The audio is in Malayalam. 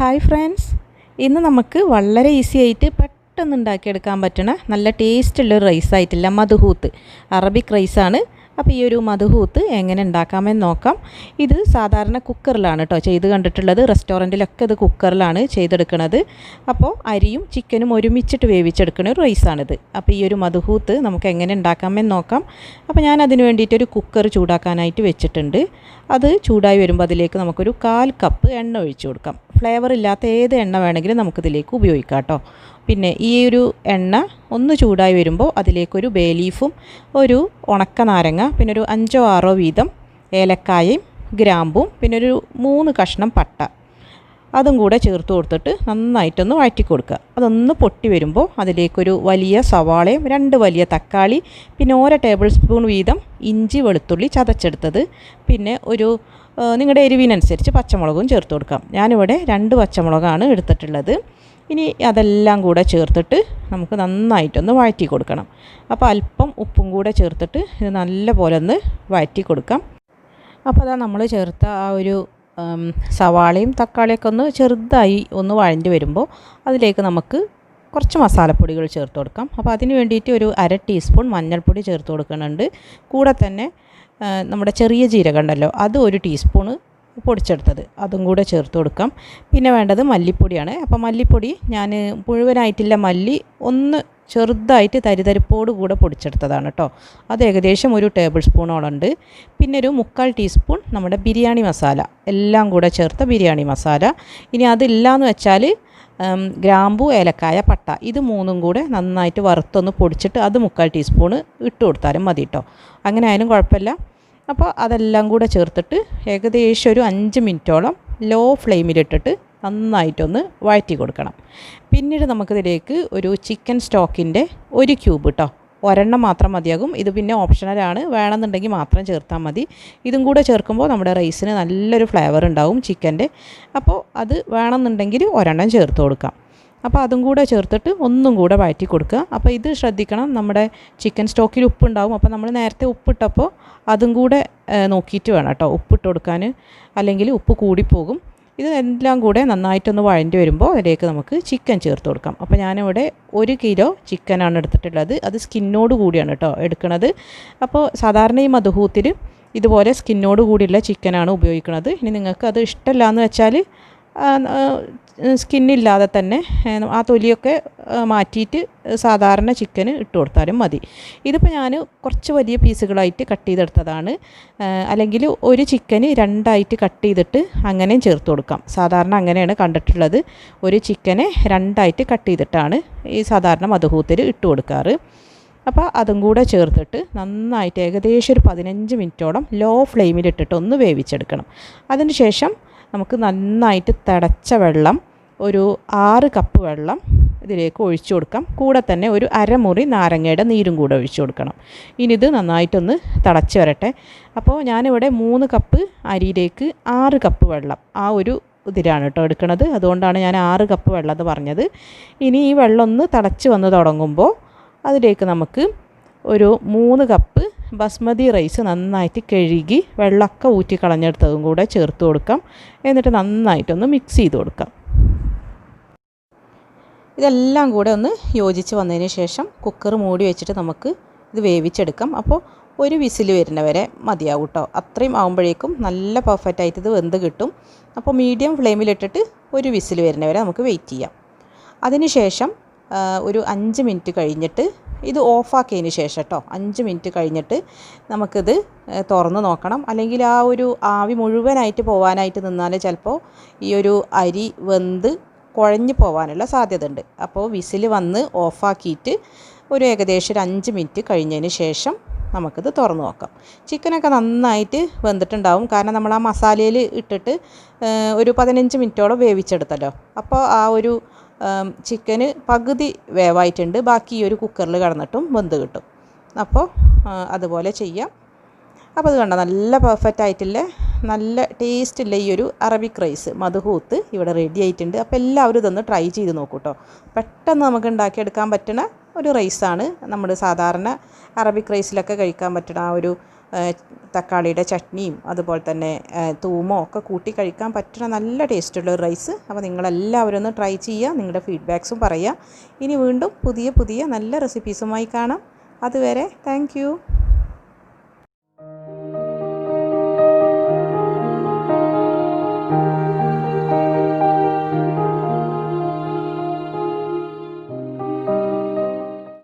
ഹായ് ഫ്രണ്ട്സ്, ഇന്ന് നമുക്ക് വളരെ ഈസി ആയിട്ട് പെട്ടെന്ന് ഉണ്ടാക്കിയെടുക്കാൻ പറ്റുന്ന നല്ല ടേസ്റ്റുള്ളൊരു റൈസായിട്ടില്ല മധുഹൂത്ത്, അറബിക് റൈസാണ്. അപ്പോൾ ഈ ഒരു മധുഹൂത്ത് എങ്ങനെ ഉണ്ടാക്കാമെന്ന് നോക്കാം. ഇത് സാധാരണ കുക്കറിലാണ് കേട്ടോ ചെയ്ത് കണ്ടിട്ടുള്ളത്. റെസ്റ്റോറൻറ്റിലൊക്കെ ഇത് കുക്കറിലാണ് ചെയ്തെടുക്കുന്നത്. അപ്പോൾ അരിയും ചിക്കനും ഒരുമിച്ചിട്ട് വേവിച്ചെടുക്കുന്ന ഒരു റൈസാണിത്. അപ്പോൾ ഈ ഒരു മധുഹൂത്ത് നമുക്ക് എങ്ങനെ ഉണ്ടാക്കാമെന്ന് നോക്കാം. അപ്പോൾ ഞാൻ അതിന് വേണ്ടിയിട്ടൊരു കുക്കർ ചൂടാക്കാനായിട്ട് വെച്ചിട്ടുണ്ട്. അത് ചൂടായി വരുമ്പോൾ അതിലേക്ക് നമുക്കൊരു 1/4 കപ്പ് എണ്ണ ഒഴിച്ചു കൊടുക്കാം. ഫ്ലേവർ ഇല്ലാത്ത ഏത് എണ്ണ വേണമെങ്കിലും നമുക്കിതിലേക്ക് ഉപയോഗിക്കാം കേട്ടോ. പിന്നെ ഈ ഒരു എണ്ണ ഒന്ന് ചൂടായി വരുമ്പോൾ അതിലേക്കൊരു ബേ ലീഫും ഒരു ഉണക്ക നാരങ്ങ, പിന്നെ ഒരു 5-6 വീതം ഏലക്കായയും ഗ്രാമ്പും, പിന്നെ ഒരു 3 കഷ്ണം പട്ട അതും കൂടെ ചേർത്ത് കൊടുത്തിട്ട് നന്നായിട്ടൊന്ന് വഴറ്റി കൊടുക്കുക. അതൊന്ന് പൊട്ടി വരുമ്പോൾ അതിലേക്കൊരു വലിയ സവാളയും 2 വലിയ തക്കാളി, പിന്നെ 1 ടേബിൾ സ്പൂൺ വീതം ഇഞ്ചി വെളുത്തുള്ളി ചതച്ചെടുത്തത്, പിന്നെ ഒരു നിങ്ങളുടെ എരിവിനനുസരിച്ച് പച്ചമുളകും ചേർത്ത് കൊടുക്കാം. ഞാനിവിടെ 2 പച്ചമുളകാണ് എടുത്തിട്ടുള്ളത്. ഇനി അതെല്ലാം കൂടെ ചേർത്തിട്ട് നമുക്ക് നന്നായിട്ടൊന്ന് വഴറ്റി കൊടുക്കണം. അപ്പോൾ അല്പം ഉപ്പും കൂടെ ചേർത്തിട്ട് ഇത് നല്ല പോലെ ഒന്ന് വഴറ്റി കൊടുക്കാം. അപ്പോൾ അതാ നമ്മൾ ചേർത്ത ആ ഒരു സവാളയും തക്കാളിയൊക്കെ ഒന്ന് ചെറുതായി ഒന്ന് വഴണ്ടി വരുമ്പോൾ അതിലേക്ക് നമുക്ക് കുറച്ച് മസാലപ്പൊടികൾ ചേർത്ത് കൊടുക്കാം. അപ്പോൾ അതിന് വേണ്ടിയിട്ട് ഒരു 1/2 ടീസ്പൂൺ മഞ്ഞൾപ്പൊടി ചേർത്ത് കൊടുക്കുന്നുണ്ട്. കൂടെ തന്നെ നമ്മുടെ ചെറിയ ജീരകം ഉണ്ടല്ലോ, അത് 1 ടീസ്പൂണ് പൊടിച്ചെടുത്തത് അതും കൂടെ ചേർത്ത് കൊടുക്കാം. പിന്നെ വേണ്ടത് മല്ലിപ്പൊടിയാണ്. അപ്പോൾ മല്ലിപ്പൊടി ഞാൻ മുഴുവനായിട്ടില്ല, മല്ലി ഒന്ന് ചെറുതായിട്ട് തരിതരിപ്പോട് കൂടെ പൊടിച്ചെടുത്തതാണ് കേട്ടോ. അത് ഏകദേശം 1 ടേബിൾ സ്പൂണോളം ഉണ്ട്. പിന്നെ ഒരു 3/4 ടീസ്പൂൺ നമ്മുടെ ബിരിയാണി മസാല, എല്ലാം കൂടെ ചേർത്ത ബിരിയാണി മസാല. ഇനി അതില്ലാന്ന് വെച്ചാൽ ഗ്രാമ്പു, ഏലക്കായ, പട്ട ഇത് 3ഉം കൂടെ നന്നായിട്ട് വറുത്തൊന്ന് പൊടിച്ചിട്ട് അത് 3/4 ടീസ്പൂണ് ഇട്ട് കൊടുത്താലും മതി കേട്ടോ. അങ്ങനെ ആയാലും കുഴപ്പമില്ല. അപ്പോൾ അതെല്ലാം കൂടെ ചേർത്തിട്ട് ഏകദേശം ഒരു 5 മിനിറ്റോളം ലോ ഫ്ലെയിമിലിട്ടിട്ട് നന്നായിട്ടൊന്ന് വഴറ്റി കൊടുക്കണം. പിന്നീട് നമുക്കിതിലേക്ക് ഒരു ചിക്കൻ സ്റ്റോക്കിൻ്റെ 1 ക്യൂബ് കേട്ടോ, ഒരെണ്ണം മാത്രം മതിയാകും. ഇത് പിന്നെ ഓപ്ഷണലാണ്, വേണമെന്നുണ്ടെങ്കിൽ മാത്രം ചേർത്താൽ മതി. ഇതും കൂടെ ചേർക്കുമ്പോൾ നമ്മുടെ റൈസിന് നല്ലൊരു ഫ്ലേവർ ഉണ്ടാവും ചിക്കൻ്റെ. അപ്പോൾ അത് വേണമെന്നുണ്ടെങ്കിൽ ഒരെണ്ണം ചേർത്ത് കൊടുക്കാം. അപ്പോൾ അതും കൂടെ ചേർത്തിട്ട് ഒന്നും കൂടെ വഴറ്റി കൊടുക്കുക. അപ്പോൾ ഇത് ശ്രദ്ധിക്കണം, നമ്മുടെ ചിക്കൻ സ്റ്റോക്കിൽ ഉപ്പുണ്ടാവും. അപ്പോൾ നമ്മൾ നേരത്തെ ഉപ്പിട്ടപ്പോൾ അതും കൂടെ നോക്കിയിട്ട് വേണം കേട്ടോ ഉപ്പിട്ട് കൊടുക്കാൻ, അല്ലെങ്കിൽ ഉപ്പ് കൂടിപ്പോകും. ഇത് എല്ലാം കൂടെ നന്നായിട്ടൊന്ന് വഴണ്ടി വരുമ്പോൾ അതിലേക്ക് നമുക്ക് ചിക്കൻ ചേർത്ത് കൊടുക്കാം. അപ്പോൾ ഞാനിവിടെ 1 കിലോ ചിക്കനാണ് എടുത്തിട്ടുള്ളത്. അത് സ്കിന്നോട് കൂടിയാണ് കേട്ടോ എടുക്കുന്നത്. അപ്പോൾ സാധാരണ ഈ മധുഹൂത്തിൽ ഇതുപോലെ സ്കിന്നോട് കൂടിയുള്ള ചിക്കനാണ് ഉപയോഗിക്കുന്നത്. ഇനി നിങ്ങൾക്ക് അത് ഇഷ്ടമല്ല എന്ന് വെച്ചാൽ സ്കിന്നില്ലാതെ തന്നെ ആ തൊലിയൊക്കെ മാറ്റിയിട്ട് സാധാരണ ചിക്കന് ഇട്ട് കൊടുത്താലും മതി. ഇതിപ്പോൾ ഞാൻ കുറച്ച് വലിയ പീസുകളായിട്ട് കട്ട് ചെയ്തെടുത്തതാണ്. അല്ലെങ്കിൽ ഒരു ചിക്കന് 2ആയിട്ട് കട്ട് ചെയ്തിട്ട് അങ്ങനെയും ചേർത്ത് കൊടുക്കാം. സാധാരണ അങ്ങനെയാണ് കണ്ടിട്ടുള്ളത്. ഒരു ചിക്കനെ 2ആയിട്ട് കട്ട് ചെയ്തിട്ടാണ് ഈ സാധാരണ മധുഹൂത്തിൽ ഇട്ട് കൊടുക്കാറ്. അപ്പോൾ അതും കൂടെ ചേർത്തിട്ട് നന്നായിട്ട് ഏകദേശം ഒരു 15 മിനിറ്റോളം ലോ ഫ്ലെയിമിലിട്ടിട്ട് ഒന്ന് വേവിച്ചെടുക്കണം. അതിന് ശേഷം നമുക്ക് നന്നായിട്ട് തിളച്ച വെള്ളം, ഒരു 6 കപ്പ് വെള്ളം ഇതിലേക്ക് ഒഴിച്ചു കൊടുക്കാം. കൂടെ തന്നെ ഒരു 1/2 മുറി നാരങ്ങയുടെ നീരും കൂടെ ഒഴിച്ചു കൊടുക്കണം. ഇനി ഇത് നന്നായിട്ടൊന്ന് തിളച്ച് വരട്ടെ. അപ്പോൾ ഞാനിവിടെ 3 കപ്പ് അരിയിലേക്ക് 6 കപ്പ് വെള്ളം, ആ ഒരു ഇതിലാണ് കേട്ടോ എടുക്കുന്നത്. അതുകൊണ്ടാണ് ഞാൻ 6 കപ്പ് വെള്ളം എന്ന് പറഞ്ഞത്. ഇനി ഈ വെള്ളം ഒന്ന് തിളച്ച് വന്ന് തുടങ്ങുമ്പോൾ അതിലേക്ക് നമുക്ക് ഒരു 3 കപ്പ് ബസ്മതി റൈസ് നന്നായിട്ട് കഴുകി വെള്ളമൊക്കെ ഊറ്റി കളഞ്ഞെടുത്തതും കൂടെ ചേർത്ത് കൊടുക്കാം. എന്നിട്ട് നന്നായിട്ടൊന്ന് മിക്സ് ചെയ്ത് കൊടുക്കാം. ഇതെല്ലാം കൂടെ ഒന്ന് യോജിച്ച് വന്നതിന് ശേഷം കുക്കർ മൂടി വെച്ചിട്ട് നമുക്ക് ഇത് വേവിച്ചെടുക്കാം. അപ്പോൾ 1 വിസിൽ വരുന്നവരെ മതിയാവും കേട്ടോ. അത്രയും ആകുമ്പോഴേക്കും നല്ല പെർഫെക്റ്റായിട്ട് ഇത് വെന്ത് കിട്ടും. അപ്പോൾ മീഡിയം ഫ്ലെയിമിലിട്ടിട്ട് 1 വിസിൽ വരുന്നവരെ നമുക്ക് വെയിറ്റ് ചെയ്യാം. അതിന് ശേഷം ഒരു 5 മിനിറ്റ് കഴിഞ്ഞിട്ട് ഇത് ഓഫാക്കിയതിന് ശേഷം കേട്ടോ, 5 മിനിറ്റ് കഴിഞ്ഞിട്ട് നമുക്കിത് തുറന്ന് നോക്കണം. അല്ലെങ്കിൽ ആ ഒരു ആവി മുഴുവനായിട്ട് പോകാനായിട്ട് നിന്നാൽ ചിലപ്പോൾ ഈ ഒരു അരി വെന്ത് കുഴഞ്ഞു പോകാനുള്ള സാധ്യത ഉണ്ട്. അപ്പോൾ വിസിൽ വന്ന് ഓഫാക്കിയിട്ട് ഒരു ഏകദേശം ഒരു 5 മിനിറ്റ് കഴിഞ്ഞതിന് ശേഷം നമുക്കിത് തുറന്ന് നോക്കാം. ചിക്കനൊക്കെ നന്നായിട്ട് വെന്തിട്ടുണ്ടാവും, കാരണം നമ്മൾ ആ മസാലയിൽ ഇട്ടിട്ട് ഒരു 15 മിനിറ്റോളം വേവിച്ചെടുത്തല്ലോ. അപ്പോൾ ആ ഒരു ചിക്കന് പകുതി വേവായിട്ടുണ്ട്, ബാക്കി ഈ ഒരു കുക്കറിൽ കിടന്നിട്ടും വെന്ത് കിട്ടും. അപ്പോൾ അതുപോലെ ചെയ്യാം. അപ്പോൾ അത് കണ്ടോ, നല്ല പെർഫെക്റ്റ് ആയിട്ടില്ല, നല്ല ടേസ്റ്റുള്ള ഈ ഒരു അറബിക് റൈസ് മധുഹൂത്ത് ഇവിടെ റെഡി ആയിട്ടുണ്ട്. അപ്പോൾ എല്ലാവരും ഇതൊന്ന് ട്രൈ ചെയ്ത് നോക്കൂ കേട്ടോ. പെട്ടെന്ന് നമുക്ക് ഉണ്ടാക്കിയെടുക്കാൻ പറ്റുന്ന ഒരു റൈസാണ്. നമ്മൾ സാധാരണ അറബിക് റൈസിലൊക്കെ കഴിക്കാൻ പറ്റുന്ന ആ ഒരു തക്കാളിയുടെ ചട്നിയും അതുപോലെ തന്നെ തൂമോ ഒക്കെ കൂട്ടി കഴിക്കാൻ പറ്റുന്ന നല്ല ടേസ്റ്റുള്ള ഒരു റൈസ്. അപ്പോൾ നിങ്ങളെല്ലാവരും ഒന്ന് ട്രൈ ചെയ്യുക, നിങ്ങളുടെ ഫീഡ്ബാക്സും പറയുക. ഇനി വീണ്ടും പുതിയ നല്ല റെസിപ്പീസുമായി കാണാം. അതുവരെ താങ്ക് യു.